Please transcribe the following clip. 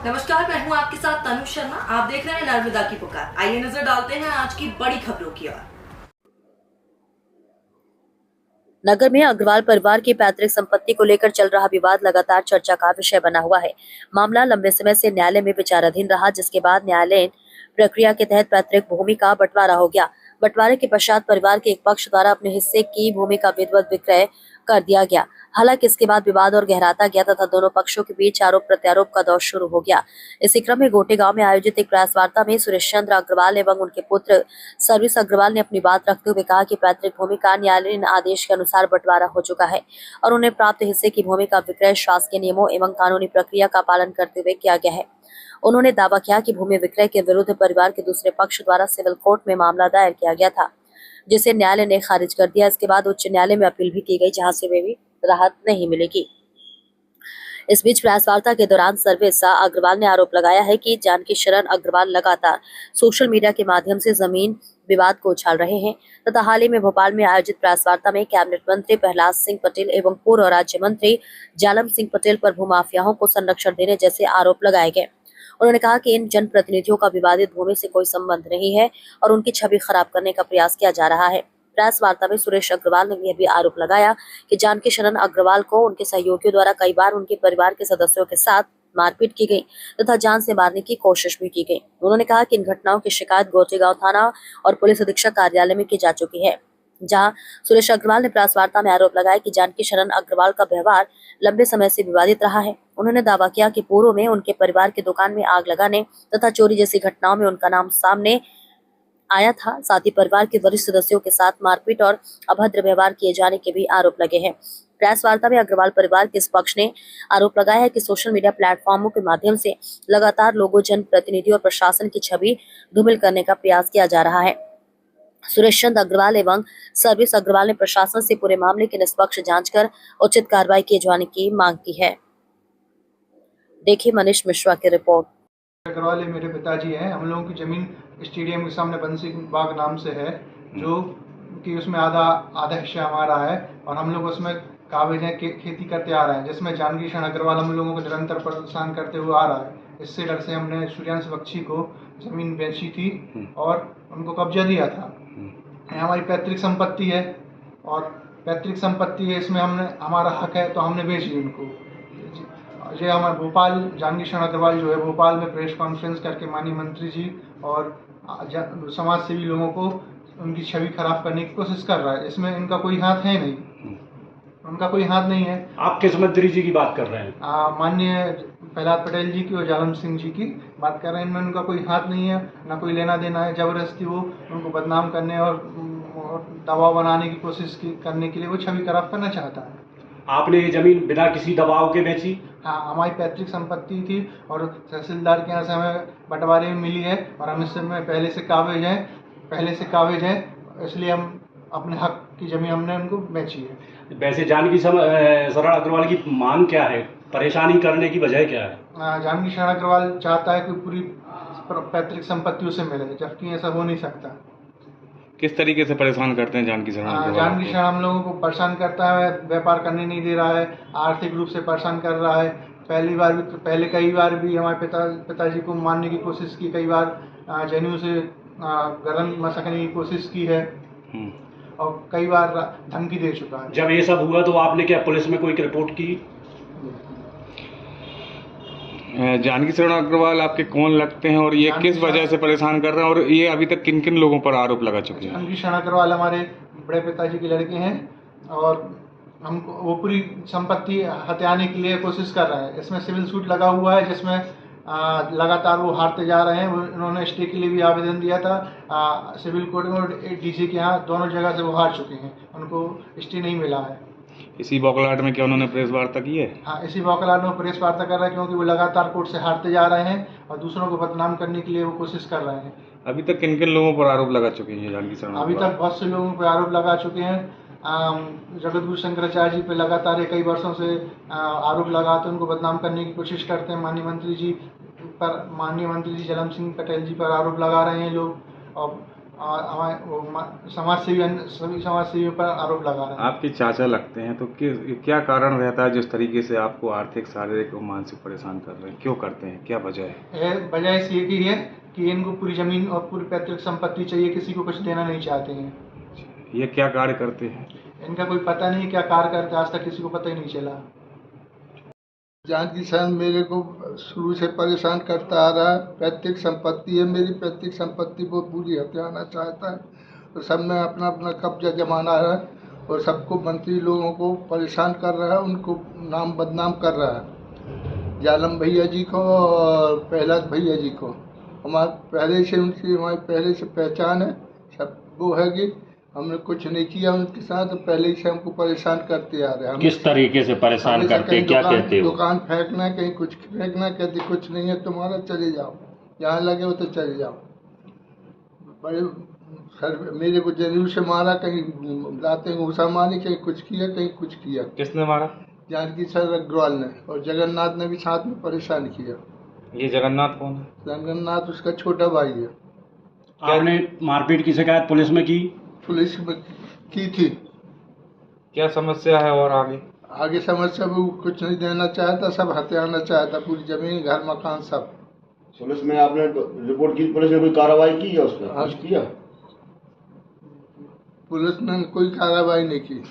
नमस्कार, मैं हूं आपके साथ तनु शर्मा। आप देख रहे हैं नर्मदा की पुकार। आइए नजर डालते हैं आज की बड़ी खबरों की ओर। नगर में अग्रवाल परिवार की पैतृक संपत्ति को लेकर चल रहा विवाद लगातार चर्चा का विषय बना हुआ है। मामला लंबे समय से न्यायालय में विचाराधीन रहा, जिसके बाद न्यायालयीन प्रक्रिया के तहत पैतृक भूमि का बंटवारा हो गया। बंटवारे के पश्चात परिवार के एक पक्ष द्वारा अपने हिस्से की भूमि का विधिवत विक्रय कर दिया गया। हालांकि इसके बाद विवाद और गहराता गया तथा दोनों पक्षों के बीच आरोप प्रत्यारोप का दौर शुरू हो गया। इसी क्रम में गोटे गांव में आयोजित एक प्रेस वार्ता में सुरेश चंद्र अग्रवाल एवं उनके पुत्र सर्विस अग्रवाल ने अपनी बात रखते हुए कहा कि पैतृक भूमि का न्यायालयीन आदेश के अनुसार बंटवारा हो चुका है और उन्हें प्राप्त हिस्से की भूमि का विक्रय शासकीय नियमों एवं कानूनी प्रक्रिया का पालन करते हुए किया गया है। उन्होंने दावा किया कि भूमि विक्रय के विरुद्ध परिवार के दूसरे पक्ष द्वारा सिविल कोर्ट में मामला दायर किया गया था, जिसे न्यायालय ने खारिज कर दिया। इसके बाद उच्च न्यायालय में अपील भी की गई, जहां से भी राहत नहीं मिलेगी। इस बीच प्रेस वार्ता के दौरान सर्विस अग्रवाल ने आरोप लगाया है कि जानकी शरण अग्रवाल लगातार सोशल मीडिया के माध्यम से जमीन विवाद को उछाल रहे हैं तथा हाल ही में भोपाल में आयोजित प्रेस वार्ता में कैबिनेट मंत्री प्रहलाद सिंह पटेल एवं पूर्व राज्य मंत्री जालम सिंह पटेल पर भूमाफियाओं को संरक्षण देने जैसे आरोप लगाए गए। उन्होंने कहा कि इन जनप्रतिनिधियों का विवादित भूमि से कोई संबंध नहीं है और उनकी छवि खराब करने का प्रयास किया जा रहा है। प्रेस वार्ता में सुरेश अग्रवाल ने यह भी आरोप लगाया कि जानकी शरण अग्रवाल को उनके सहयोगियों द्वारा कई बार उनके परिवार के सदस्यों के साथ मारपीट की गई तथा जान से मारने की कोशिश भी की गई। उन्होंने कहा कि इन घटनाओं की शिकायत गोटेगांव थाना और पुलिस अधीक्षक कार्यालय में की जा चुकी है। जहां सुरेश अग्रवाल ने प्रेस वार्ता में आरोप लगाया कि जानकी शरण अग्रवाल का व्यवहार लंबे समय से विवादित रहा है। उन्होंने दावा किया कि पूर्व में उनके परिवार की दुकान में आग लगाने तथा चोरी जैसी घटनाओं में उनका नाम सामने आया था। साथ ही परिवार के वरिष्ठ सदस्यों के साथ मारपीट और अभद्र व्यवहार किए जाने के भी आरोप लगे हैं। प्रेस वार्ता में अग्रवाल परिवार के इस पक्ष ने आरोप लगाया है कि सोशल मीडिया प्लेटफॉर्मों के माध्यम से लगातार लोगों, जनप्रतिनिधि और प्रशासन की छवि धूमिल करने का प्रयास किया जा रहा है। सुरेश चंद्र अग्रवाल एवं सर्विस अग्रवाल ने प्रशासन से पूरे मामले की निष्पक्ष जांच कर उचित कार्रवाई किए जाने की मांग की है। देखिए मनीष मिश्रा की रिपोर्ट। अग्रवाल मेरे पिताजी हैं। हम लोगों की जमीन स्टेडियम के सामने बंसी बाग नाम से है, जो कि उसमें आधा हिस्सा हमारा है और हम लोग उसमें काबिज हैं खेती करते आ रहे हैं, जिसमें जानकी शरण अग्रवाल हम लोगों को निरंतर परेशान करते हुए आ रहा है। इससे डर से हमने सूर्यांश बख्शी को जमीन बेची थी और उनको कब्जा दिया था। हमारी पैतृक संपत्ति है और पैतृक संपत्ति है, इसमें हमने हमारा हक है तो हमने बेच दी उनको। ये हमारे भोपाल जानकी शरण अग्रवाल जो है भोपाल में प्रेस कॉन्फ्रेंस करके माननीय मंत्री जी और समाज सेवी लोगों को उनकी छवि खराब करने की कोशिश कर रहा है। इसमें इनका कोई हाथ है नहीं, उनका कोई हाथ नहीं है। आप किस मंत्री जी की बात कर रहे हैं? माननीय प्रहलाद पटेल जी की और जालम सिंह जी की बात कर रहे हैं। इनमें उनका कोई हाथ नहीं है, ना कोई लेना देना है। जबरदस्ती वो उनको बदनाम करने और दबाव बनाने की कोशिश करने के लिए वो छवि खराब करना चाहता है। आपने ये जमीन बिना किसी दबाव के बेची? हाँ, हमारी पैतृक संपत्ति थी और तहसीलदार के यहाँ से हमें बंटवारे में मिली है और हम इसमें पहले से काबिज हैं, इसलिए हम अपने हक की जमीन हमने उनको बेची है। वैसे जानकी शरण अग्रवाल की मांग क्या है? परेशानी करने की वजह क्या है? जानकी शरण अग्रवाल चाहता है कि पूरी पैतृक संपत्ति उसे मिले, जबकि ऐसा हो नहीं सकता। किस तरीके से परेशान करते हैं जानकी शरण? जानकी शरण हम लोगों को परेशान करता है, व्यापार करने नहीं दे रहा है, आर्थिक रूप से परेशान कर रहा है। पहले कई बार भी हमारे पिताजी को मारने की कोशिश की, कई बार जनेऊ से गर्दन मसकने की कोशिश की है और कई बार धमकी दे चुका है। जब ये सब हुआ तो आपने क्या पुलिस में कोई रिपोर्ट की? जानकी शरण अग्रवाल आपके कौन लगते हैं और ये किस वजह से परेशान कर रहे हैं और ये अभी तक किन किन लोगों पर आरोप लगा चुके हैं? जानकी शरण अग्रवाल हमारे बड़े पिताजी के लड़के हैं और हमको वो पूरी संपत्ति हथियाने के लिए कोशिश कर रहे हैं। इसमें सिविल सूट लगा हुआ है, जिसमें लगातार वो हारते जा रहे हैं। उन्होंने स्टे के लिए भी आवेदन दिया था सिविल कोर्ट में और डीसी के यहाँ, दोनों जगह से वो हार चुके हैं, उनको स्टे नहीं मिला है। इसी बौखलाहट में क्या उन्होंने प्रेस वार्ता की है? हाँ, इसी बौखलाहट में प्रेस वार्ता कर रहे हैं, क्योंकि वो लगातार कोर्ट से हारते जा रहे हैं और दूसरों को बदनाम करने के लिए वो कोशिश कर रहे हैं। अभी तक किन किन लोगों पर आरोप लगा चुके हैं जानकी शरण? अभी तक बहुत से लोगों पर आरोप लगा चुके हैं। जगत गुरु शंकराचार्य जी पे लगातार कई वर्षों से आरोप लगाते, उनको बदनाम करने की कोशिश करते हैं। माननीय मंत्री जी जलम सिंह पटेल जी पर आरोप लगा रहे हैं लोग और हमारे समाज सेवी सभी समाज सेवियों पर आरोप लगा रहे हैं। आपके चाचा लगते हैं, तो क्या कारण रहता है जिस तरीके से आपको आर्थिक, शारीरिक और मानसिक परेशान कर रहे हैं? क्यों करते हैं, क्या वजह है? वजह इस ये की है कि इनको पूरी जमीन और पूरी पैतृक संपत्ति चाहिए, किसी को कुछ देना नहीं चाहते हैं। ये क्या कार्य करते हैं? इनका कोई पता नहीं क्या कार्य करते, आज तक किसी को पता ही नहीं चला। जानकी सर मेरे को शुरू से परेशान करता आ रहा है। पैतृक संपत्ति है मेरी, पैतृक संपत्ति को पूरी हथियाना चाहता है और सब में अपना अपना कब्जा जमाना है और सबको, मंत्री लोगों को परेशान कर रहा है, उनको नाम बदनाम कर रहा है, जालम भैया जी को और प्रहलाद भैया जी को। हमारे पहले से पहचान है, सब वो है कि हमने कुछ नहीं किया उनके साथ, पहले ही से हमको परेशान करते आ रहे हैं। किस तरीके से परेशान करते, क्या कहते हो? दुकान फेंकना, कहीं कुछ फेंकना, कहते कुछ नहीं है तुम्हारा, चले जाओ, जहाँ लगे हो तो चले जाओ। बड़े सर मेरे को जरूर से मारा, कहीं लाते घूसा मारी, कहीं कुछ किया, कहीं कुछ किया। किसने मारा? जानकी सर अग्रवाल ने, और जगन्नाथ ने भी साथ में परेशान किया। ये जगन्नाथ कौन है? जगन्नाथ उसका छोटा भाई है। आपने मारपीट की शिकायत पुलिस में की? पुलिस में की थी। क्या समस्या है और आगे समस्या वो कुछ नहीं देना चाहता, सब हथियाना चाहता, पूरी जमीन, घर, मकान सब। पुलिस में आपने रिपोर्ट की, पुलिस ने कोई कार्रवाई की है उस पर? कुछ किया? पुलिस ने कोई कार्रवाई नहीं की।